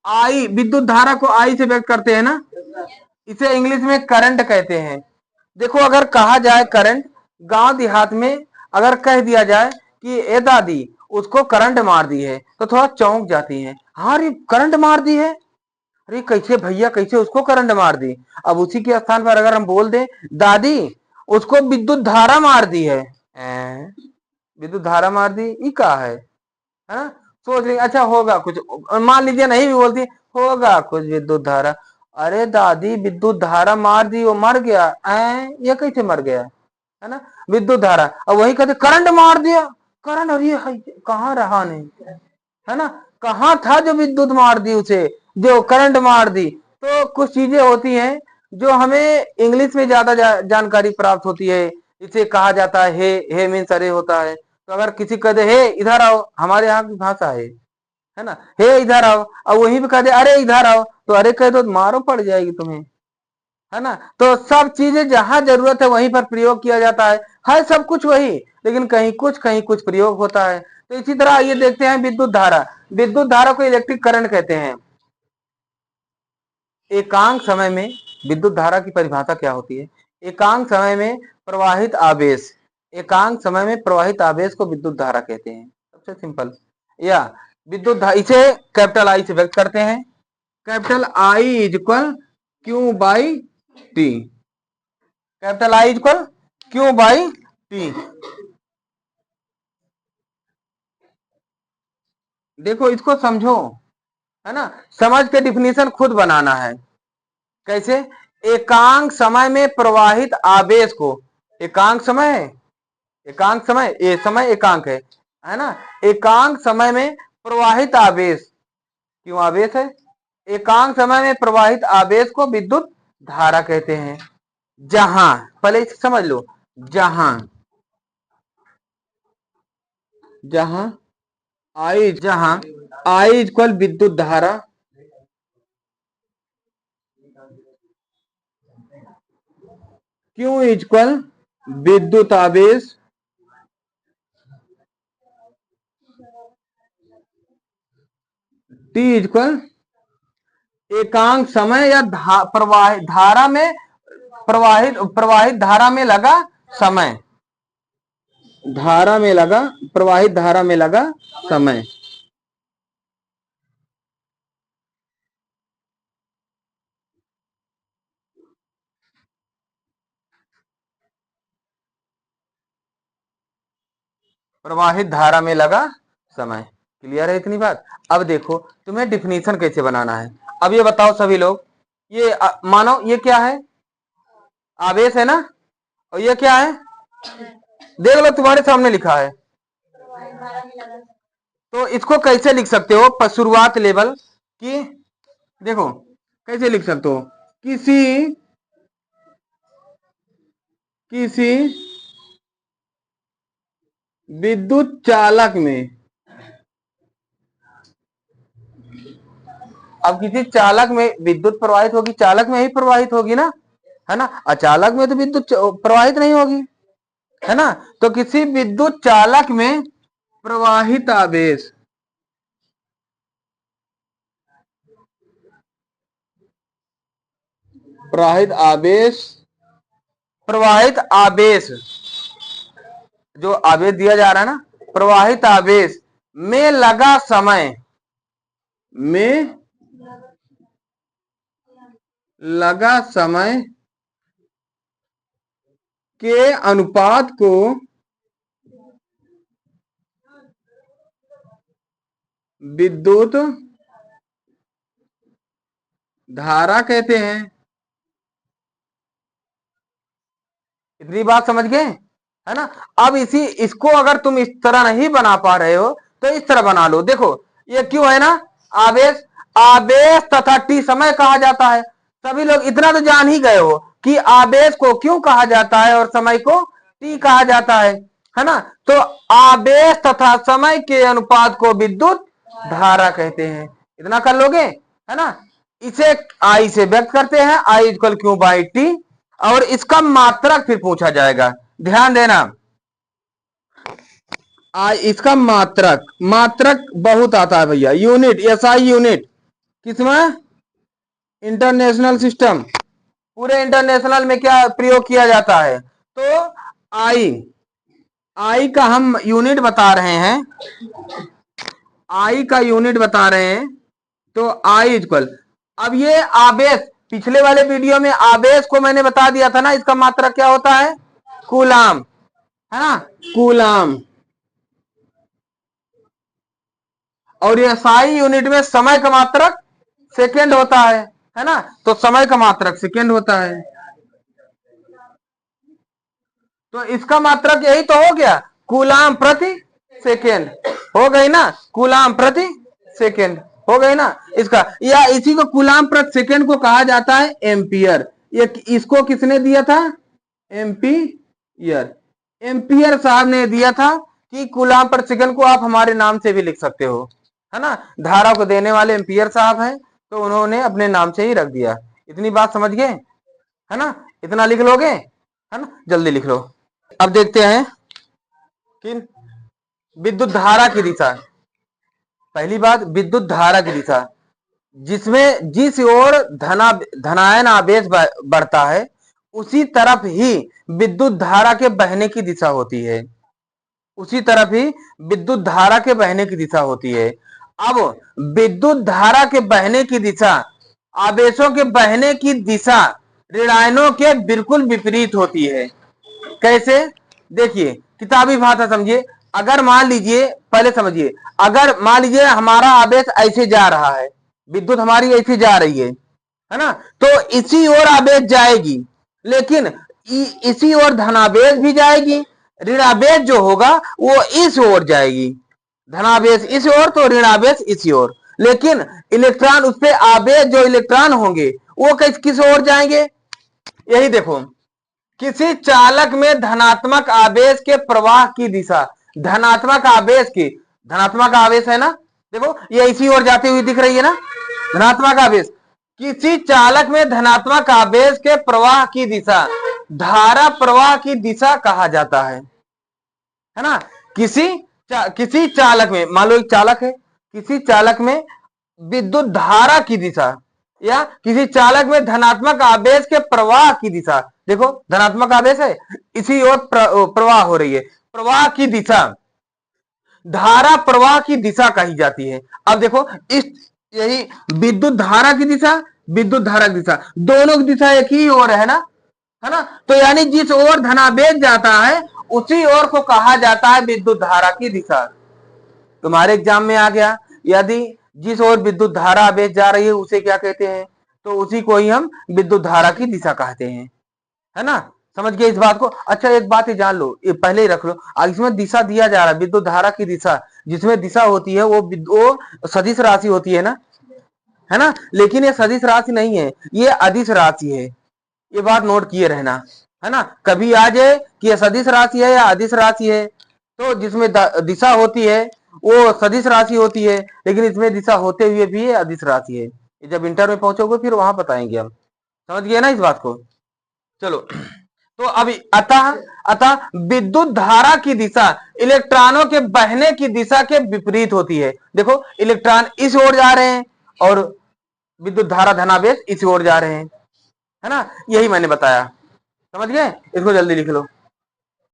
आई, विद्युत धारा को आई से व्यक्त करते हैं ना, इसे इंग्लिश में करंट कहते हैं। देखो अगर कहा जाए करंट, गांव देहात में अगर कह दिया जाए कि ए दादी उसको करंट मार दी है, तो थोड़ा चौंक जाती है, हाँ रे करंट मार दी है, अरे कैसे भैया, कैसे उसको करंट मार दी। अब उसी के स्थान पर अगर हम बोल दें दादी उसको विद्युत धारा मार दी है, विद्युत धारा मार दी, ये क्या है ना। सोच रही अच्छा होगा कुछ, मान लीजिए नहीं भी बोलती, होगा कुछ विद्युत धारा, अरे दादी विद्युत धारा मार दी, वो मर गया, ये कैसे मर गया है ना, विद्युत धारा। अब वही कहते करंट मार दिया, करंट, अरे कहाँ रहा नहीं है ना, कहाँ था जो विद्युत मार दी उसे, जो करंट मार दी। तो कुछ चीजें होती हैं जो हमें इंग्लिश में ज्यादा जानकारी प्राप्त होती है। इसे कहा जाता है हे मीन्स अरे होता है। तो अगर किसी कह दे हे इधर आओ, हमारे यहाँ की भाषा है ना, हे इधर आओ, अब वहीं पे कह दे अरे इधर आओ, तो अरे कह दो मारो पड़ जाएगी तुम्हें, है ना। तो सब चीजें जहां जरूरत है वहीं पर प्रयोग किया जाता है सब कुछ वही, लेकिन कहीं कुछ प्रयोग होता है। तो इसी तरह ये देखते हैं विद्युत धारा, विद्युत धारा को इलेक्ट्रिक करंट कहते हैं। एकांक समय में विद्युत धारा की परिभाषा क्या होती है, एकांक समय में प्रवाहित आवेश, एकांक समय में प्रवाहित आवेश को विद्युत धारा कहते हैं, सबसे सिंपल। या विद्युत धारा इसे कैपिटल आई से व्यक्त करते हैं, capital I is equal Q by T, capital I is equal Q by T. देखो इसको समझो, है ना, समझ के डिफिनीशन खुद बनाना है। कैसे, एकांक समय में प्रवाहित आवेश को, एकांक समय है, एकांक समय, ये समय एकांक है ना, एकांक समय में प्रवाहित आवेश, क्यों आवेश है, एकांक समय में प्रवाहित आवेश को विद्युत धारा कहते हैं। जहां, पहले इसे समझ लो, जहां, जहां आई इक्वल विद्युत धारा, क्यू इक्वल विद्युत आवेश, टी इक्वल एकांक समय या प्रवाहित धारा में, प्रवाहित धारा में लगा समय, धारा में लगा, प्रवाहित धारा में लगा समय। प्रवाहित धारा में लगा समय, क्लियर है इतनी बात। अब देखो तुम्हें डिफिनीशन कैसे बनाना है। अब ये बताओ सभी लोग, ये मानो ये क्या है, आवेश है ना, और ये क्या है, देख लो तुम्हारे सामने लिखा है, तो इसको कैसे लिख सकते हो शुरुआत लेवल की, देखो कैसे लिख सकते हो, किसी किसी विद्युत चालक में, अब किसी चालक में विद्युत प्रवाहित होगी, चालक में ही प्रवाहित होगी ना, है ना, अचालक में तो विद्युत प्रवाहित नहीं होगी, है ना। तो किसी विद्युत चालक में प्रवाहित आवेश, प्रवाहित आवेश, प्रवाहित आवेश, जो आवेश दिया जा रहा है ना, प्रवाहित आवेश में लगा समय, में लगा समय के अनुपात को विद्युत धारा कहते हैं। इतनी बात समझ गए, है ना। अब इसको अगर तुम इस तरह नहीं बना पा रहे हो तो इस तरह बना लो। देखो ये क्यों है ना, आवेश, आवेश तथा टी समय कहा जाता है। सभी लोग इतना तो जान ही गए हो कि आवेश को क्यों कहा जाता है और समय को टी कहा जाता है ना। तो आवेश तथा समय के अनुपात को विद्युत धारा कहते हैं, इतना कर लोगे, है ना। इसे आई से व्यक्त करते हैं, I equal Q by T, और इसका मात्रक फिर पूछा जाएगा, ध्यान देना। इसका मात्रक, मात्रक बहुत आता है भैया, यूनिट, एसआई यूनिट, किसमें? International system. पूरे इंटरनेशनल में क्या प्रयोग किया जाता है? तो आई का हम यूनिट बता रहे हैं, आई का यूनिट बता रहे हैं। तो आई इक्वल, अब ये आवेश, पिछले वाले वीडियो में आवेश को मैंने बता दिया था ना, इसका मात्रक क्या होता है? कूलाम, है ना, कूलाम। और ये SI यूनिट में समय का मात्रक सेकेंड होता है ना, तो समय का मात्रक सेकेंड होता है। तो इसका मात्रक यही तो हो गया, कूलाम प्रति सेकेंड, हो गई ना, कूलाम प्रति सेकेंड हो गई ना इसका, या इसी को कूलाम प्रति सेकेंड को कहा जाता है एम्पियर। ये इसको किसने दिया था? एम्पियर। एम्पियर साहब ने दिया था कि कूलाम प्रति सेकेंड को आप हमारे नाम से भी लिख सकते हो, है ना, धारा को देने वाले एम्पियर साहब हैं, तो उन्होंने अपने नाम से ही रख दिया। इतनी बात समझ गए, है ना, इतना लिख लोगे, है ना, जल्दी लिख लो। अब देखते हैं कि विद्युत धारा की दिशा। पहली बात, विद्युत धारा की दिशा, जिसमें जिस ओर धनायन आवेश बढ़ता है उसी तरफ ही विद्युत धारा के बहने की दिशा होती है, उसी तरफ ही विद्युत धारा के बहने की दिशा होती है। अब विद्युत धारा के बहने की दिशा आवेशों के बहने की दिशा ऋणायनों के बिल्कुल विपरीत होती है। कैसे? देखिए, किताबी भाषा समझिए। अगर मान लीजिए, पहले समझिए, अगर मान लीजिए हमारा आवेश ऐसे जा रहा है, विद्युत हमारी ऐसे जा रही है ना, तो इसी ओर आवेश जाएगी, लेकिन इसी ओर धनावेश भी जाएगी, ऋणावेश जो होगा वो इस ओर जाएगी, धनावेश इस ओर तो ऋणावेश इसी ओर। लेकिन इलेक्ट्रॉन, उस पे आवेश जो इलेक्ट्रॉन होंगे वो किस ओर जाएंगे? यही देखो, किसी चालक में धनात्मक आवेश के प्रवाह की दिशा, धनात्मक आवेश की, धनात्मक आवेश है ना, देखो ये इसी ओर जाती हुई दिख रही है ना, धनात्मक आवेश। किसी चालक में धनात्मक आवेश के प्रवाह की दिशा धारा प्रवाह की दिशा कहा जाता है ना। किसी चालक में, मान लो एक चालक है, किसी चालक में विद्युत धारा की दिशा या किसी चालक में धनात्मक आवेश के प्रवाह की दिशा, देखो धनात्मक आवेश है, इसी ओर प्रवाह हो रही है, प्रवाह की दिशा धारा प्रवाह की दिशा कही जाती है। अब देखो, इस यही विद्युत धारा की दिशा, विद्युत धारा की दिशा, दोनों की दिशा एक ही ओर है ना, तो यानी जिस ओर धनावेश जाता है उसी ओर को कहा जाता है विद्युत धारा की दिशा। तुम्हारे एग्जाम में आ गया, यदि जिस ओर विद्युत धारा आवेश जा रही है उसे क्या कहते हैं, तो उसी को ही हम विद्युत धारा की दिशा कहते हैं, है ना। समझ गए इस बात को? अच्छा, एक बात ही जान लो, ये पहले ही रख लो, इसमें दिशा दिया जा रहा है, विद्युत धारा की दिशा, जिसमें दिशा होती है वो सदिश राशि होती है ना, लेकिन ये सदिश राशि नहीं है, ये अदिश राशि है, ये बात नोट किए रहना, है ना। कभी आ जाए कि ये सदिश राशि है या अदिश राशि है, तो जिसमें दिशा होती है वो सदिश राशि होती है, लेकिन इसमें दिशा होते हुए भी ये अदिश राशि है। जब इंटर में पहुंचोगे फिर वहां बताएंगे हम, समझ गए ना इस बात को। चलो, तो अभी अतः विद्युत धारा की दिशा इलेक्ट्रॉनों के बहने की दिशा के विपरीत होती है। देखो, इलेक्ट्रॉन इस ओर जा रहे हैं और विद्युत धारा धनावेश इस ओर जा रहे हैं, है ना, यही मैंने बताया। समझ गए? इसको जल्दी लिख लो।